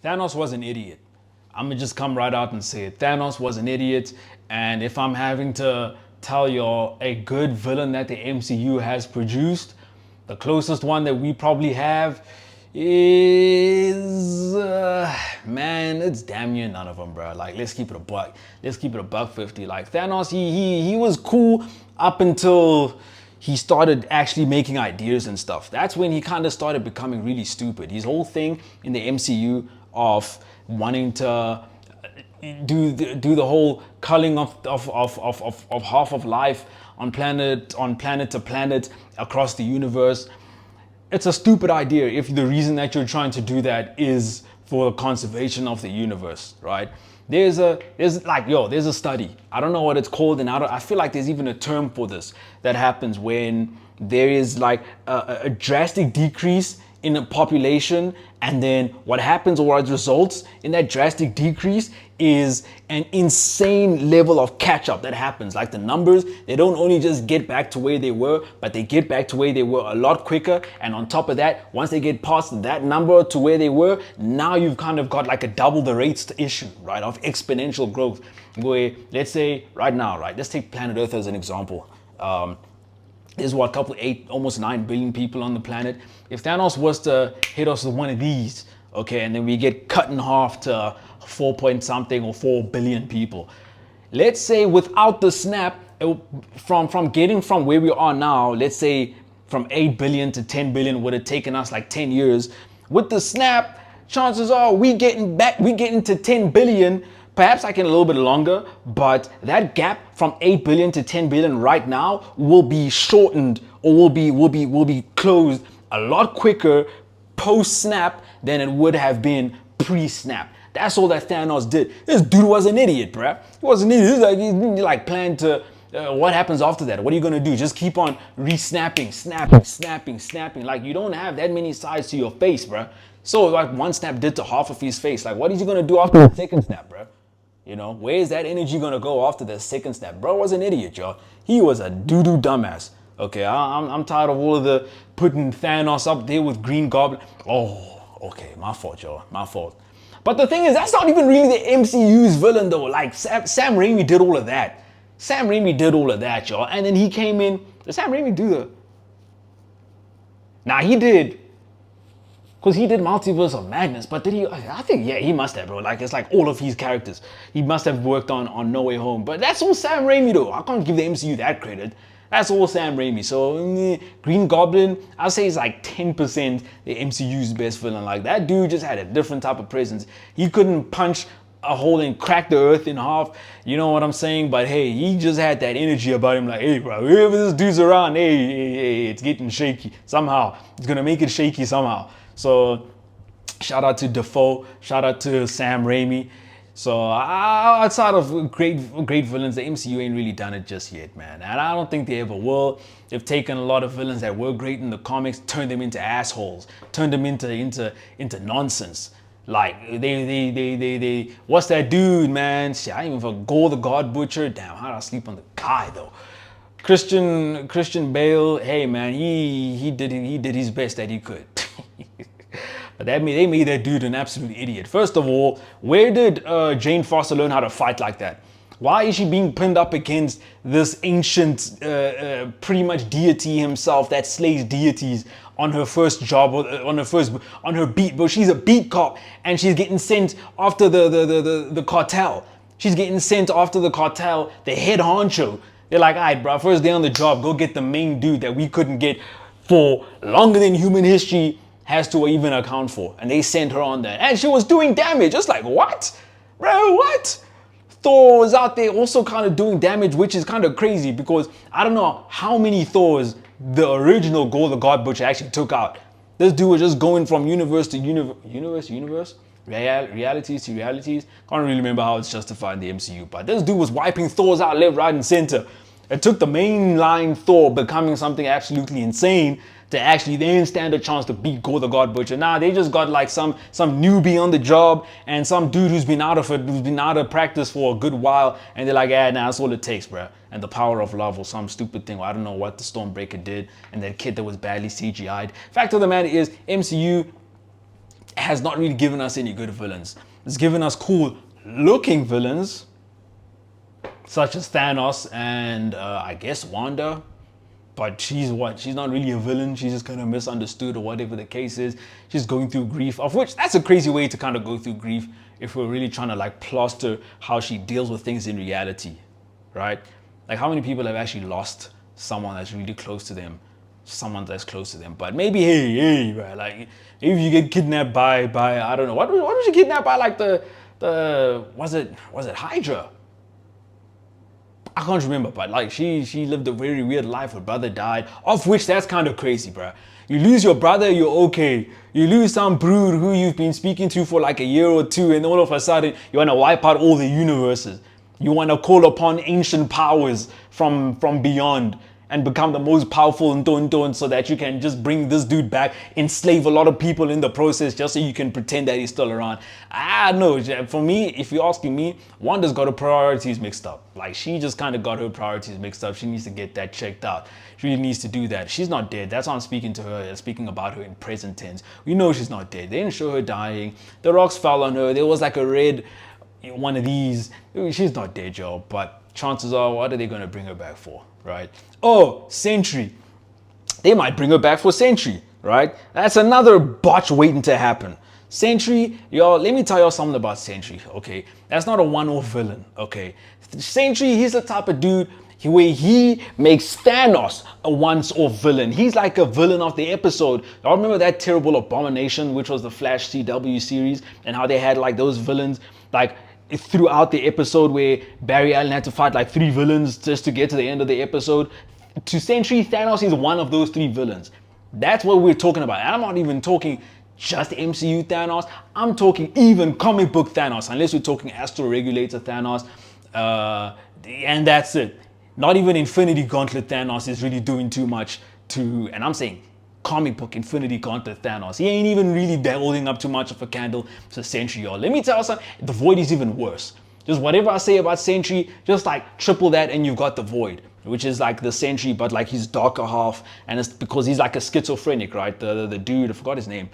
Thanos was an idiot. I'm gonna just come right out and say it. Thanos was an idiot, and if I'm having to tell y'all a good villain that the MCU has produced, the closest one that we probably have is man, it's damn near none of them, bro. Like, let's keep it a buck. Let's keep it a buck 50. Like Thanos, he was cool up until he started actually making ideas and stuff. That's when he kind of started becoming really stupid. His whole thing in the MCU of wanting to do the whole culling of half of life on planet to planet across the universe. It's a stupid idea if the reason that you're trying to do that is for the conservation of the universe, right? There's a study. I don't know what it's called, and I feel like there's even a term for this that happens when there is like a drastic decrease in a population, and then what happens or what results in that drastic decrease is an insane level of catch up that happens. Like the numbers, they don't only just get back to where they were, but they get back to where they were a lot quicker. And on top of that, once they get past that number to where they were, now you've kind of got like a double the rates issue, right, of exponential growth. Where, let's say right now, right, let's take planet Earth as an example. There's what, almost 9 billion people on the planet. If Thanos was to hit us with one of these, okay, and then we get cut in half to 4 point something or 4 billion people. Let's say without the snap, from getting from where we are now, let's say from 8 billion to 10 billion would have taken us like 10 years. With the snap, chances are we getting to 10 billion, perhaps like in a little bit longer, but that gap from 8 billion to 10 billion right now will be shortened, or will be closed a lot quicker post snap than it would have been pre snap. That's all that Thanos did. This dude was an idiot, bruh. He was an idiot. He like planned to. What happens after that? What are you gonna do? Just keep on snapping. Like, you don't have that many sides to your face, bruh. So like one snap did to half of his face. Like, what is he gonna do after the second snap, bruh? You know, where is that energy gonna go after the second snap? Bro was an idiot, y'all. He was a doo-doo dumbass. Okay, I'm tired of all of the putting Thanos up there with Green Goblin. Oh, okay, my fault, y'all. My fault. But the thing is, that's not even really the MCU's villain, though. Like, Sam Raimi did all of that. Sam Raimi did all of that, y'all. And then he came in. Did Sam Raimi do the... Nah, he did. Because he did Multiverse of Madness, but did he? I think, yeah, he must have, bro. Like, it's like all of his characters. He must have worked on No Way Home. But that's all Sam Raimi, though. I can't give the MCU that credit. That's all Sam Raimi. So, Green Goblin, I'll say it's like 10% the MCU's best villain. Like, that dude just had a different type of presence. He couldn't punch a hole and crack the earth in half. You know what I'm saying? But hey, he just had that energy about him. Like, hey, bro, whoever this dude's around, hey, it's getting shaky somehow. It's going to make it shaky somehow. So shout out to Defoe, shout out to Sam Raimi. So outside of great villains, the MCU ain't really done it just yet, man. And I don't think they ever will. They've taken a lot of villains that were great in the comics, turned them into assholes, turned them into nonsense. Like they what's that dude, man? Shit, I even forgot Gore the God Butcher. Damn, how did I sleep on the guy though? Christian Bale, hey man, he did his best that he could. But they made that dude an absolute idiot. First of all, where did Jane Foster learn how to fight like that? Why is she being pinned up against this ancient, pretty much deity himself that slays deities on her first job, on her beat? But she's a beat cop, and she's getting sent after the cartel. She's getting sent after the cartel, the head honcho. They're like, all right, bro, first day on the job, go get the main dude that we couldn't get for longer than human history has to even account for. And they sent her on there. And she was doing damage. Just like, what? Bro, what? Thor was out there also kind of doing damage, which is kind of crazy because I don't know how many Thors the original Gore the God Butcher actually took out. This dude was just going from universe to universe? Realities to realities. Can't really remember how it's justified in the MCU, but this dude was wiping Thors out left, right, and center. It took the mainline Thor becoming something absolutely insane to actually then stand a chance to beat Gore the God Butcher. Nah, they just got like some newbie on the job and some dude who's been out of practice for a good while, and they're like, nah, that's all it takes, bruh. And the power of love or some stupid thing. Or I don't know what the Stormbreaker did, and that kid that was badly CGI'd. Fact of the matter is, MCU has not really given us any good villains. It's given us cool looking villains, such as Thanos and I guess Wanda. But she's what? She's not really a villain. She's just kind of misunderstood or whatever the case is. She's going through grief, of which that's a crazy way to kind of go through grief if we're really trying to like plaster how she deals with things in reality, right? Like how many people have actually lost someone that's really close to them, someone that's close to them. But maybe, hey, bro, like maybe you get kidnapped by I don't know, what was she kidnapped by? Like the was it Hydra? I can't remember, but like she lived a very weird life. Her brother died, of which that's kind of crazy, bro. You lose your brother, you're okay. You lose some brood who you've been speaking to for like a year or two, and all of a sudden you want to wipe out all the universes. You want to call upon ancient powers from beyond and become the most powerful in Don so that you can just bring this dude back, enslave a lot of people in the process just so you can pretend that he's still around. I know, for me, if you're asking me, Wanda's got her priorities mixed up. Like she just kind of got her priorities mixed up. She needs to get that checked out. She really needs to do that. She's not dead. That's why I'm speaking to her, speaking about her in present tense. We know she's not dead. They didn't show her dying. The rocks fell on her. There was like a red one of these. She's not dead, y'all, but chances are, what are they going to bring her back for, right? Oh, Sentry. They might bring her back for Sentry, right? That's another botch waiting to happen. Sentry, y'all, let me tell y'all something about Sentry, okay? That's not a one-off villain, okay? Sentry, he's the type of dude where he makes Thanos a once-off villain. He's like a villain of the episode. Y'all remember that terrible Abomination, which was the Flash CW series, and how they had like those villains, like throughout the episode where Barry Allen had to fight like 3 villains just to get to the end of the episode. To Sentry, Thanos is one of those 3 villains. That's what we're talking about. And I'm not even talking just MCU Thanos. I'm talking even comic book Thanos, unless we're talking Astral Regulator Thanos. And that's it. Not even Infinity Gauntlet Thanos is really doing too much to, and I'm saying comic book Infinity Gauntlet Thanos. He ain't even really holding up too much of a candle to Sentry, y'all. Let me tell you something, the Void is even worse. Just whatever I say about Sentry, just like triple that and you've got the Void, which is like the Sentry, but like his darker half, and it's because he's like a schizophrenic, right? The dude, I forgot his name,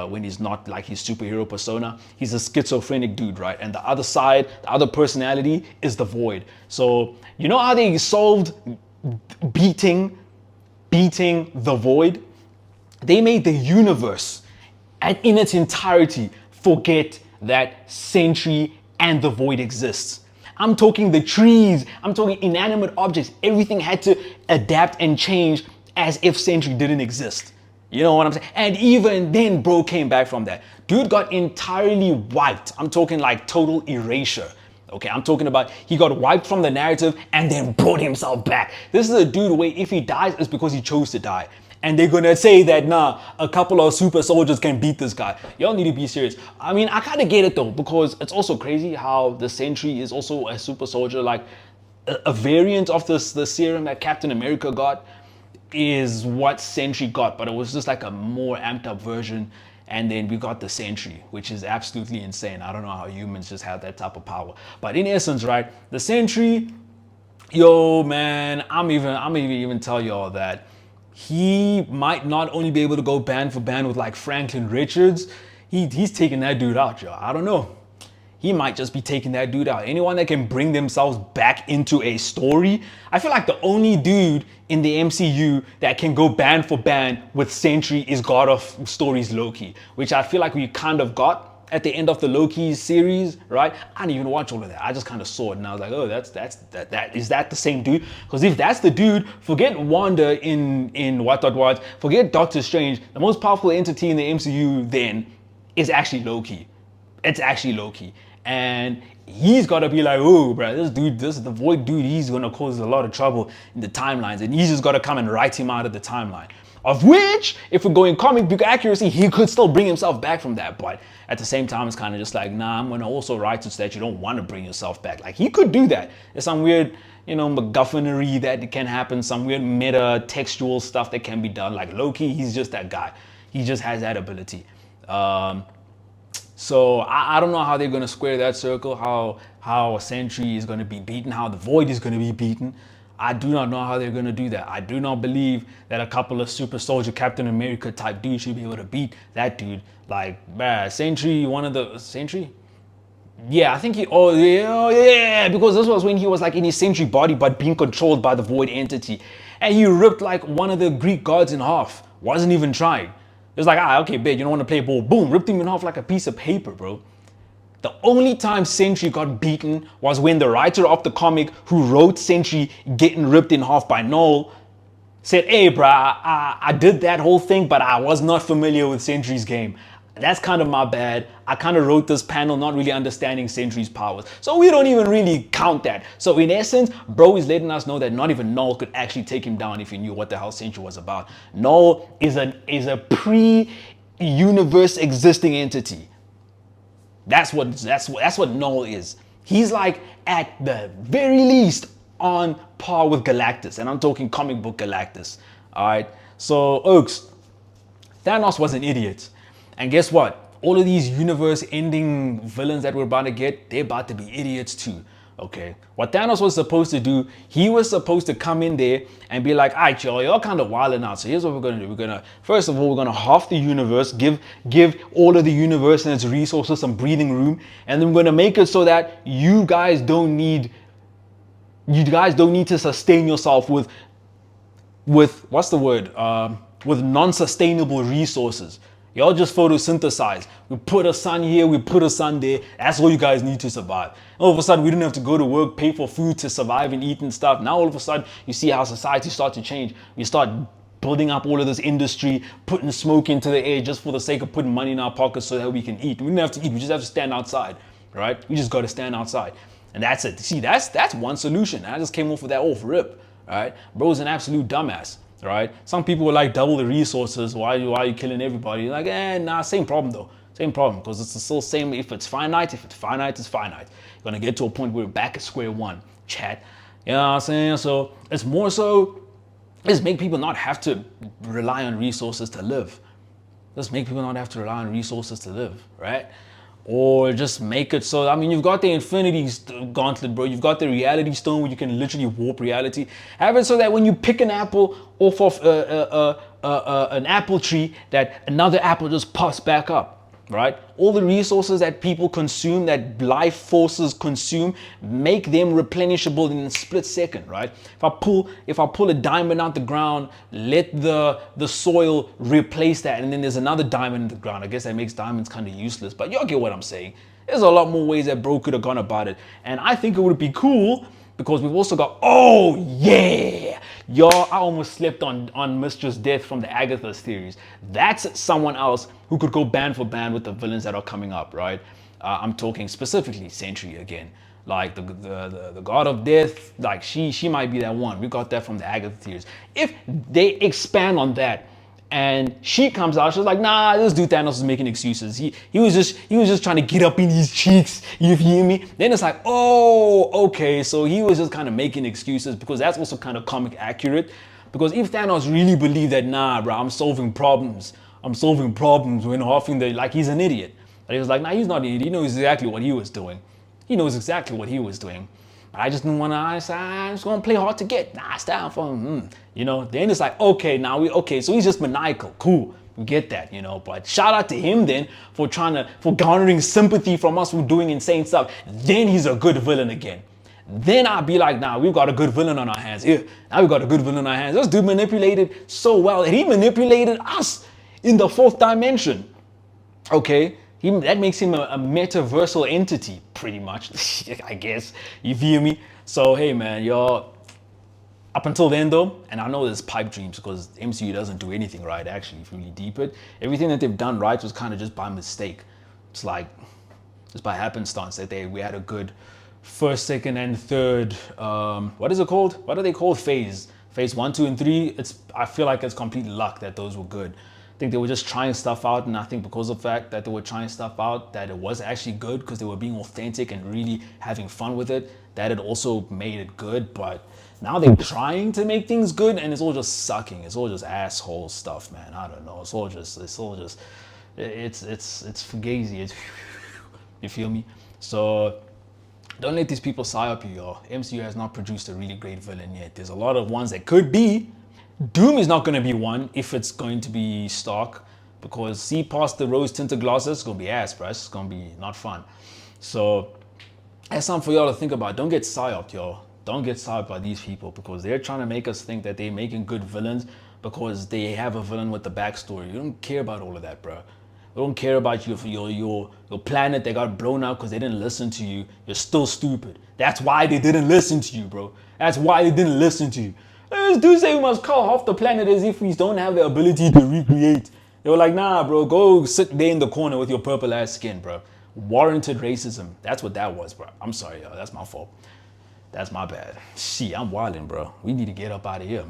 when he's not like his superhero persona, he's a schizophrenic dude, right? And the other side, the other personality is the Void. So you know how they solved beating the Void? They made the universe and in its entirety forget that Sentry and the Void exists. I'm talking the trees, I'm talking inanimate objects. Everything had to adapt and change as if Sentry didn't exist. You know what I'm saying? And even then, bro came back from that. Dude got entirely wiped. I'm talking like total erasure. Okay, I'm talking about he got wiped from the narrative and then brought himself back. This is a dude where if he dies, it's because he chose to die. And they're gonna say that, nah, a couple of super soldiers can beat this guy. Y'all need to be serious. I mean, I kind of get it though, because it's also crazy how the Sentry is also a super soldier, like a variant of the serum that Captain America got is what Sentry got, but it was just like a more amped up version. And then we got the Sentry, which is absolutely insane. I don't know how humans just have that type of power. But in essence, right, the Sentry, yo, man, I'm even tell y'all that he might not only be able to go band for band with like Franklin Richards, he's taking that dude out, yo. I don't know. He might just be taking that dude out. Anyone that can bring themselves back into a story. I feel like the only dude in the MCU that can go band for band with Sentry is God of Stories Loki, which I feel like we kind of got at the end of the Loki series, right? I didn't even watch all of that. I just kind of saw it and I was like, oh, is that the same dude? Because if that's the dude, forget Wanda in what, forget Doctor Strange. The most powerful entity in the MCU then is actually Loki. It's actually Loki. And he's got to be like, oh, bro, this is the Void dude. He's going to cause a lot of trouble in the timelines. And he's just got to come and write him out of the timeline. Of which, if we're going comic book accuracy, he could still bring himself back from that. But at the same time, it's kind of just like, nah, I'm going to also write it so that you don't want to bring yourself back. Like, he could do that. There's some weird, MacGuffinery that can happen. Some weird meta textual stuff that can be done. Like Loki, he's just that guy. He just has that ability. So I don't know how they're going to square that circle, how Sentry is going to be beaten, how the Void is going to be beaten. I do not know how they're going to do that. I do not believe that a couple of super soldier Captain America type dudes should be able to beat that dude. Like, man, Sentry, one of the Sentry? Yeah, I think oh yeah, because this was when he was like in his Sentry body but being controlled by the void entity. And he ripped like one of the Greek gods in half. Wasn't even trying. It was like, okay, babe, you don't want to play ball. Boom, ripped him in half like a piece of paper, bro. The only time Sentry got beaten was when the writer of the comic who wrote Sentry getting ripped in half by Null said, hey, bruh, I did that whole thing, but I was not familiar with Sentry's game. That's kind of my bad. I kind of wrote this panel not really understanding Sentry's powers. So we don't even really count that. So in essence, bro is letting us know that not even Null could actually take him down if he knew what the hell Sentry was about. Null is a pre-universe existing entity. That's what Null is. He's like at the very least on par with Galactus, and I'm talking comic book Galactus. All right. So Oaks, Thanos was an idiot, and guess what? All of these universe-ending villains that we're about to get, they're about to be idiots too. Okay, what Thanos was supposed to do, he was supposed to come in there and be like, all right, y'all kind of wilding out. So here's what we're gonna do. We're gonna, first of all, we're gonna half the universe, give all of the universe and its resources some breathing room, and then we're gonna make it so that you guys don't need to sustain yourself with what's the word? With non-sustainable resources. Y'all just photosynthesize. We put a sun here, we put a sun there. That's all you guys need to survive. All of a sudden, we didn't have to go to work, pay for food to survive and eat and stuff. Now all of a sudden, you see how society starts to change. We start building up all of this industry, putting smoke into the air just for the sake of putting money in our pockets so that we can eat. We didn't have to eat, we just have to stand outside, right? We just got to stand outside. And that's it. See, that's one solution. I just came off with that off rip, right? Bro's an absolute dumbass. Right? Some people were like double the resources. Why are you killing everybody? Like, nah, same problem though. Same problem, because it's still same. If it's finite, it's finite. You're gonna get to a point where we're back at square one, chat. You know what I'm saying? So it's more so, let's make people not have to rely on resources to live. Let's make people not have to rely on resources to live, right? Or just make it so, I mean, you've got the Infinity Gauntlet, bro. You've got the Reality Stone where you can literally warp reality. Have it so that when you pick an apple off of an apple tree, that another apple just pops back up, right? All the resources that people consume, that life forces consume, make them replenishable in a split second, right? If I pull a diamond out the ground, let the soil replace that, and then there's another diamond in the ground. I guess that makes diamonds kind of useless, but y'all get what I'm saying. There's a lot more ways that bro could have gone about it, and I think it would be cool because we've also got, oh yeah, y'all, I almost slept on Mistress Death from the Agatha series. That's someone else who could go band for band with the villains that are coming up, right? I'm talking specifically Sentry again. Like the God of Death, like she might be that one. We got that from the Agatha series. If they expand on that, and she comes out, she's like, nah, this dude Thanos is making excuses. He was just trying to get up in his cheeks, you feel me? Then it's like, oh, okay, so he was just kind of making excuses, because that's also kind of comic accurate. Because if Thanos really believed that, nah, bro, I'm solving problems when halving the, like, he's an idiot. But he was like, nah, he's not an idiot. He knows exactly what he was doing. I just didn't want to, I'm just going to play hard to get. Nah, it's down for him. You know, then it's like, okay, so he's just maniacal. Cool. We get that, you know, but shout out to him then for garnering sympathy from us for doing insane stuff. Then he's a good villain again. Then I'd be like, nah, we've got a good villain on our hands. Yeah, now we've got a good villain on our hands. This dude manipulated so well. And he manipulated us in the fourth dimension. Okay? That makes him a metaversal entity, pretty much, I guess. You feel me? So, hey, man, y'all, up until then, though, and I know there's pipe dreams because MCU doesn't do anything right, actually, if you really deep it. Everything that they've done right was kind of just by mistake. It's like, just by happenstance that we had a good first, second, and third, what is it called? What are they called? Phase 1, 2, and 3. I feel like it's complete luck that those were good. I think they were just trying stuff out, and I think because of the fact that they were trying stuff out, that it was actually good because they were being authentic and really having fun with it, that it also made it good. But now they're trying to make things good, and it's all just sucking. It's all just asshole stuff, man. I don't know. It's fugazi. You feel me? So Don't let these people psyop you, yo. MCU has not produced a really great villain yet. There's a lot of ones that could be. Doom is not going to be one if it's going to be Stark, because see past the rose tinted glasses, it's going to be ass, bro. It's going to be not fun. So that's something for y'all to think about. Don't get psyoped, yo. Don't get psyoped by these people, because they're trying to make us think that they're making good villains because they have a villain with the backstory. You don't care about all of that, bro. You don't care about your planet that got blown up because they didn't listen to you. You're still stupid. That's why they didn't listen to you, bro. That's why they didn't listen to you. This dude say we must call off the planet as if we don't have the ability to recreate. They were like, nah, bro, go sit there in the corner with your purple ass skin, bro. Warranted racism. That's what that was, bro. I'm sorry, yo. That's my fault. That's my bad. Shit, I'm wildin', bro. We need to get up out of here.